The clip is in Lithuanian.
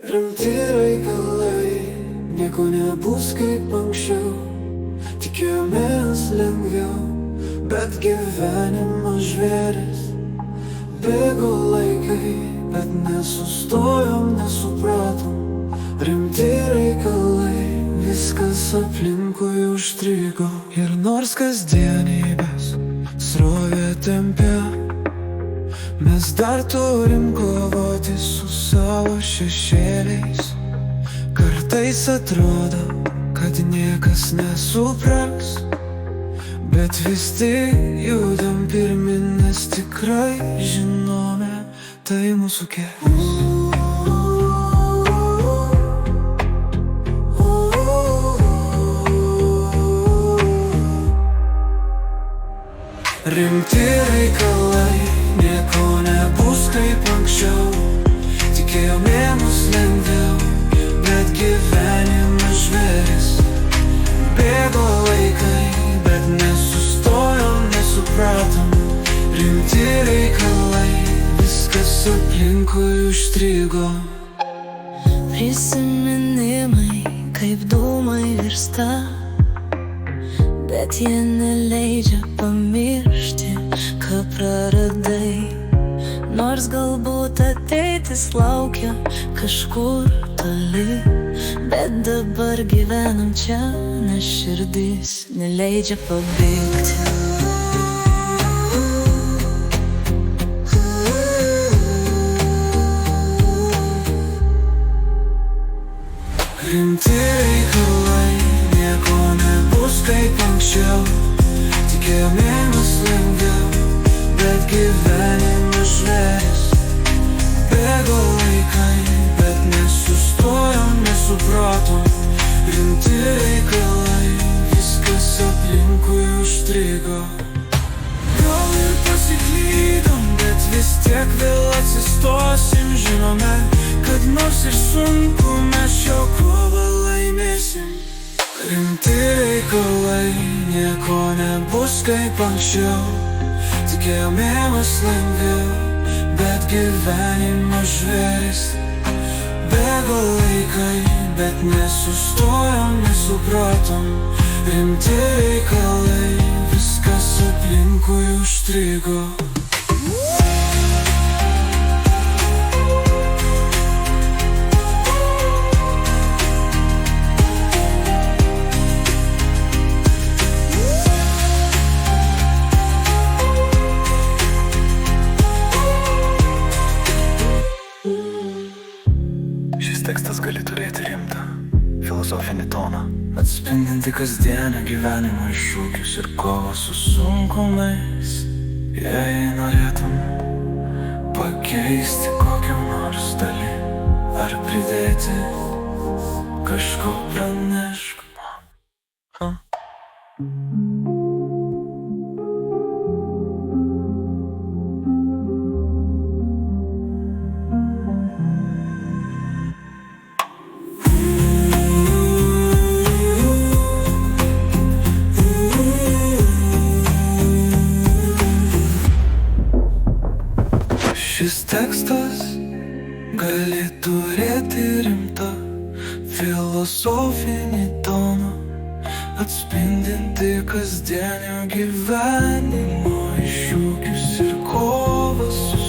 Rimti reikalai, nieko nebus kaip anksčiau. Tikėjomės lengviau, bet gyvenimas žvėris. Bėgo laikai, bet nesustojom, nesupratom. Rimti reikalai, viskas aplinkui užstrigo. Ir nors kasdienybės srovė tempia, mes dar turim kovoti su savo šešėliais. Kartais atrodo, kad niekas nesupras, bet vis tik judam pirmin, nes tikrai žinome, tai mūsų kelias. Rimti reikalai, nieko nebus kaip anksčiau. Tikėjomės lengviau, bet gyvenimas žvėris. Bėgo laikai, bet nesustojom, nesupratom. Rimti reikalai, viskas aplinkui užstrigo. Prisiminimai kaip dūmai virsta, bet jie neleidžia pamiršti, ką praradai. Nors galbūt ateitis laukia kažkur toli, bet dabar gyvenam čia, nes širdis neleidžia pabėgti. Rimti reikalai, nieko nebus kaip anksčiau. Tikėjomės lengviau, bet gyvenimas žvėris. Bėgo laikai, bet nesustojom, nesupratom. Rimti reikalai, viskas aplinkui užstrigo. Gal ir pasiklydom, bet vis tiek vėl atsistosim. Žinome, kad nors ir sunku, mes šio kovą laimėsim. Rimti reikalai, nieko nebus kaip anksčiau. Tikėjomės lengviau, bet gyvenimas žvėris. Bėgo laikai, bet nesustojom, nesupratom. Rimti reikalai, viskas aplinkui užstrigo. Tekstas gali turėti rimtą filosofinį toną, atspindinti kasdienio gyvenimo iššūkius ir kovą su sunkumais. Jei norėtum pakeisti kokią nors dalį ar pridėti kažko, pranešk man. Šis tekstas gali turėti rimtą filosofinį toną, atspindinti kasdienio gyvenimo iššūkius ir kovą su